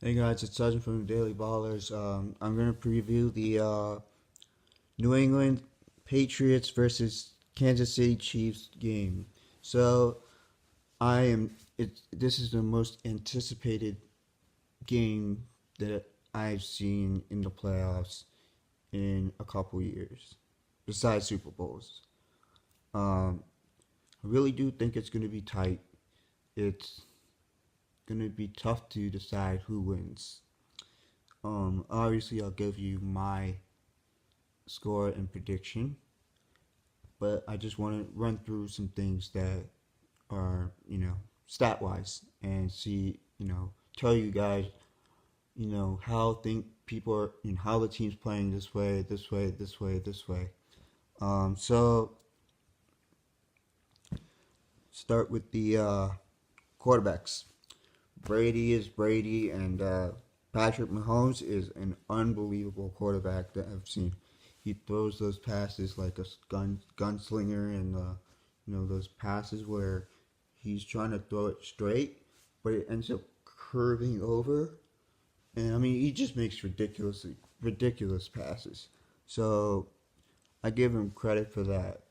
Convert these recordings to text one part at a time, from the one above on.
Hey guys, it's Sajjan from the Daily Ballers. I'm going to preview the New England Patriots versus Kansas City Chiefs game. So I am. This is the most anticipated game that I've seen in the playoffs in a couple years, besides Super Bowls. Um, I really do think it's going to be tight. It's going to be tough to decide who wins. Obviously, I'll give you my score and prediction, but I just want to run through some things that are, stat wise and see, tell you guys, how think people are, how the team's playing this way, this way, this way, this way. So start with the quarterbacks. Brady is Brady, and Patrick Mahomes is an unbelievable quarterback that I've seen. He throws those passes like a gunslinger, and those passes where he's trying to throw it straight, but it ends up curving over. And I mean, he just makes ridiculous passes. So I give him credit for that.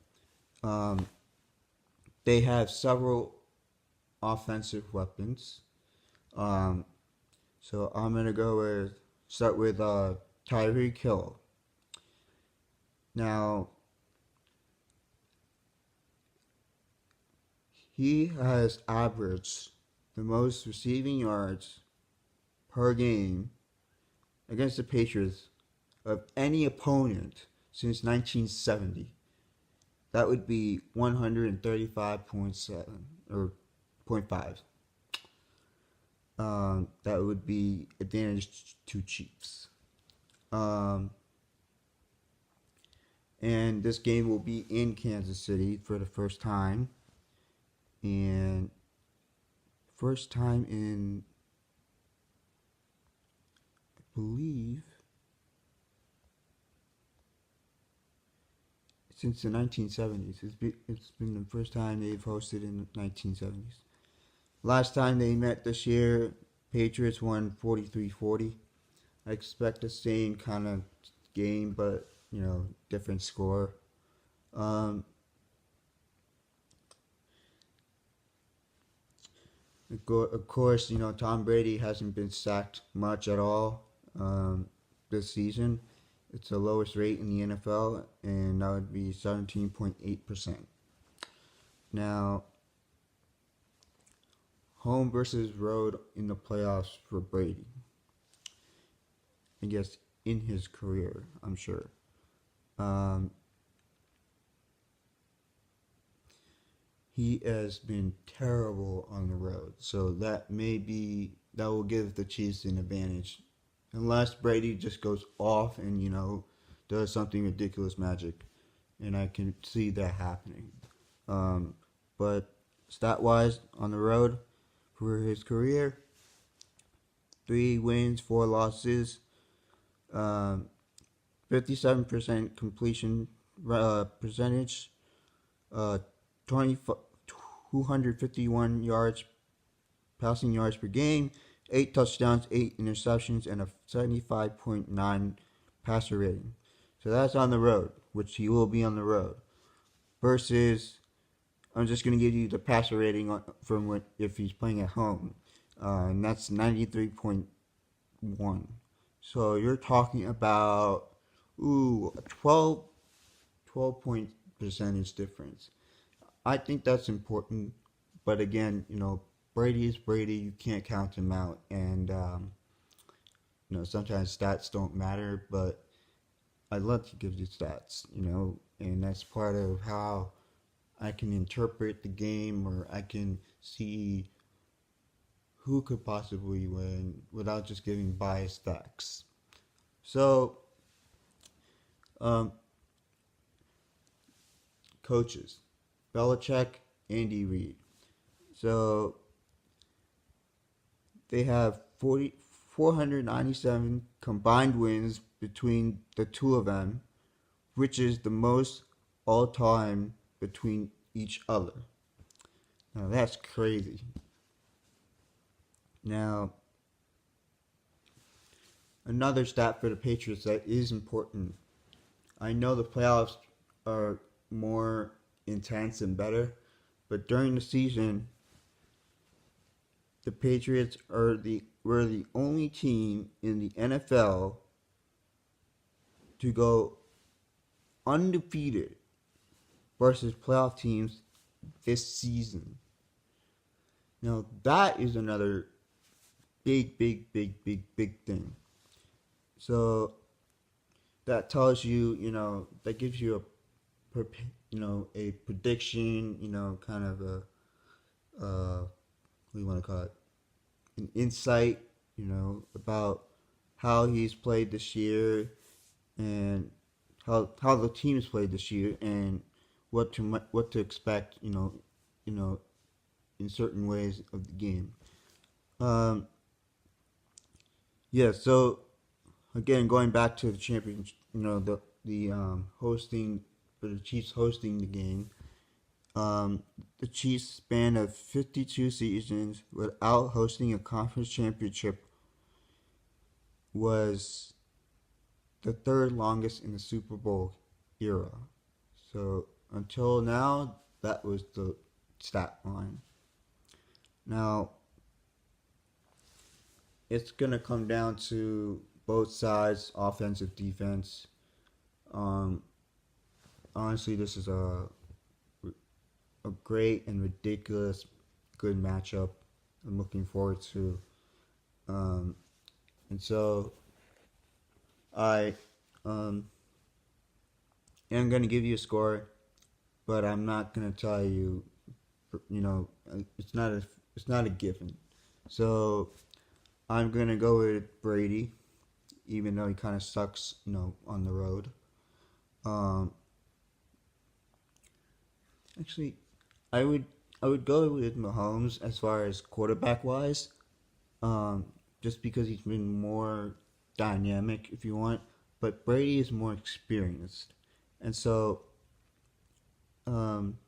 Um, they have several offensive weapons. Um, So I'm gonna start with Tyreek Hill. Now he has averaged the most receiving yards per game against the Patriots of any opponent since 1970. That would be 135.7 or point 0.5. That would be advantage to Chiefs. Um, and this game will be in Kansas City for the first time, and first time in, I believe, since the 1970s. It's been the first time they've hosted in the 1970s. Last time they met this year, Patriots won 43-40. I expect the same kind of game, but different score. Um, of course, Tom Brady hasn't been sacked much at all this season. It's the lowest rate in the NFL, and that would be 17.8%. Now, home versus road in the playoffs for Brady. I guess in his career, I'm sure. Um, he has been terrible on the road, so that will give the Chiefs an advantage, unless Brady just goes off and does something ridiculous magic, and I can see that happening. Um, but stat wise, on the road for his career, 3 wins, 4 losses, um, 57% completion percentage, uh, 20, 251 yards, passing yards per game, 8 touchdowns, 8 interceptions, and a 75.9 passer rating. So that's on the road, which he will be on the road. Versus, I'm just going to give you the passer rating from if he's playing at home, and that's 93.1. So you're talking about 12 point percentage difference. I think that's important, but again, Brady is Brady. You can't count him out, and sometimes stats don't matter. But I love to give you stats, and that's part of how I can interpret the game, or I can see who could possibly win without just giving biased facts. So, um, coaches, Belichick, Andy Reid. So they have 497 combined wins between the two of them, which is the most all time between each other. Now that's crazy. Now, another stat for the Patriots that is important. I know the playoffs are more intense and better, but during the season, the Patriots were the only team in the NFL to go undefeated versus playoff teams this season. Now that is another big thing. So that tells you, that gives you a prediction, kind of what do you want to call it, an insight, about how he's played this year and how the team's played this year and what to expect, you know, in certain ways of the game. Um, yeah. So again, going back to the championship, the hosting for the Chiefs hosting the game. The Chiefs' span of 52 seasons without hosting a conference championship was the third longest in the Super Bowl era. So until now, that was the stat line. Now, it's going to come down to both sides, offensive, defense. Um, Honestly, this is a great and ridiculous good matchup. I'm looking forward to. Um, and so I um, am going to give you a score, but I'm not going to tell you. It's not a given. So I'm going to go with Brady, even though he kind of sucks, on the road. Um, Actually, I would I would go with Mahomes as far as quarterback wise, um, just because he's been more dynamic, if you want. But Brady is more experienced, and so um,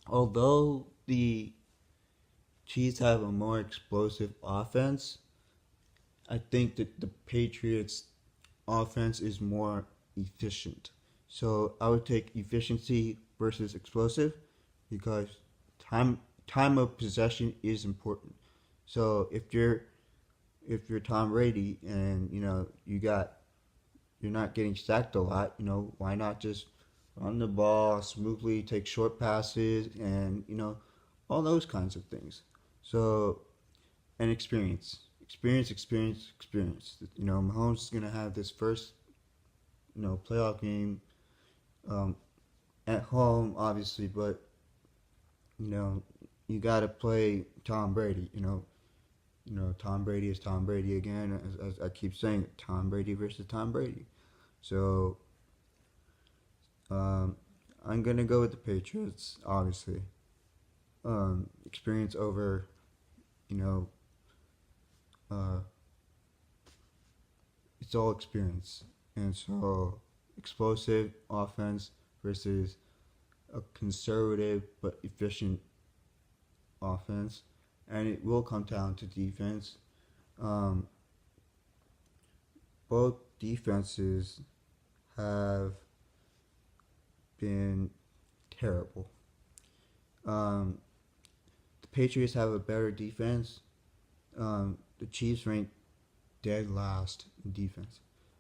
although the Chiefs have a more explosive offense, I think that the Patriots' offense is more efficient. So I would take efficiency versus explosive because time time of possession is important. So if you're Tom Brady and you're not getting sacked a lot, why not just run the ball smoothly, take short passes, and all those kinds of things. So and experience. Mahomes is gonna have this first playoff game um, at home, obviously, but you know you got to play Tom Brady. Tom Brady is Tom Brady again. As I keep saying, Tom Brady versus Tom Brady. So um, I'm gonna go with the Patriots, obviously. Experience over, you know, uh, it's all experience, and so explosive offense versus a conservative but efficient offense, and it will come down to defense. Um, Both defenses have been terrible. Um, the Patriots have a better defense. The Chiefs rank dead last in defense,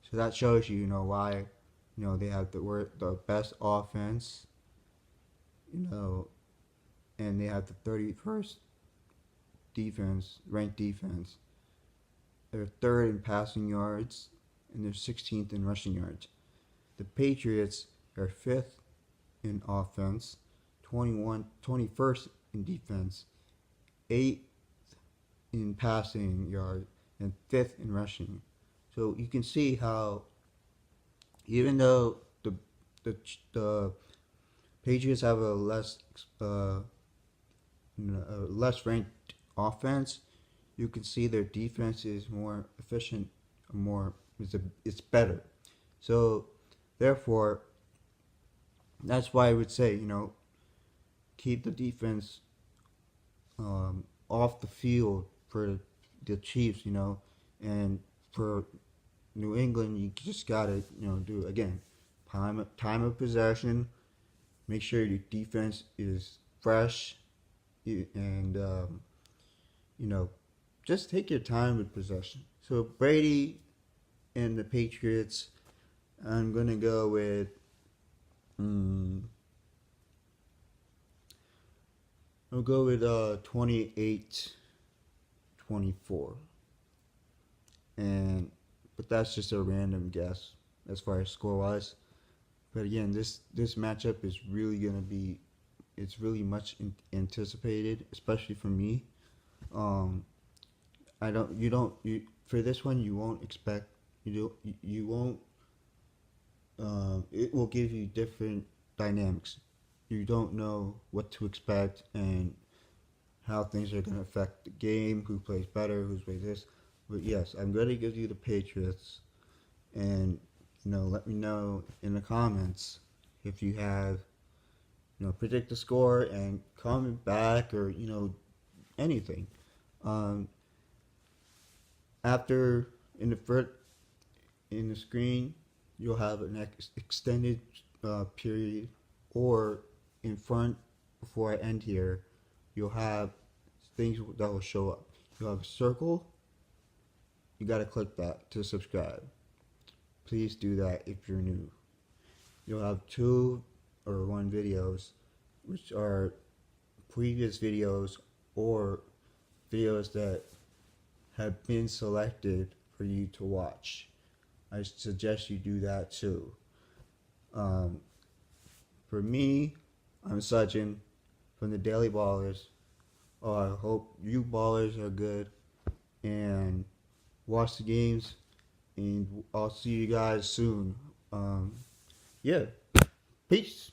so that shows you, why, they have the best offense, you know, and they have the 31st ranked defense. They're third in passing yards, and they're 16th in rushing yards. The Patriots are fifth in offense, 21st in defense, eighth in passing yards, and fifth in rushing. So you can see how, even though the the Patriots have a less ranked offense, you can see their defense is more efficient, it's better. So therefore, that's why I would say, keep the defense off the field for the Chiefs, and for New England, you just gotta do again time of possession. Make sure your defense is fresh, and you know just take your time with possession. So Brady and the Patriots, I'm gonna go with. Mm, I'll go with 28-24, and but that's just a random guess as far as score wise. But again, this matchup is really gonna be it's really much anticipated, especially for me. Um, I don't you don't you for this one you won't expect you won't it will give you different dynamics. You don't know what to expect and how things are going to affect the game, who plays better, who's plays this. But yes, I'm going to give you the Patriots, and let me know in the comments if you have predict the score and comment back or anything. Um, after in the first in the screen, you'll have an extended period, or in front before I end here, you'll have things that will show up. You'll have a circle. You got to click that to subscribe. Please do that if you're new. You'll have two or one videos, which are previous videos or videos that have been selected for you to watch. I suggest you do that too. Um, for me, I'm Sajjan from the Daily Ballers. Oh, I hope you ballers are good and watch the games. And I'll see you guys soon. Yeah, peace.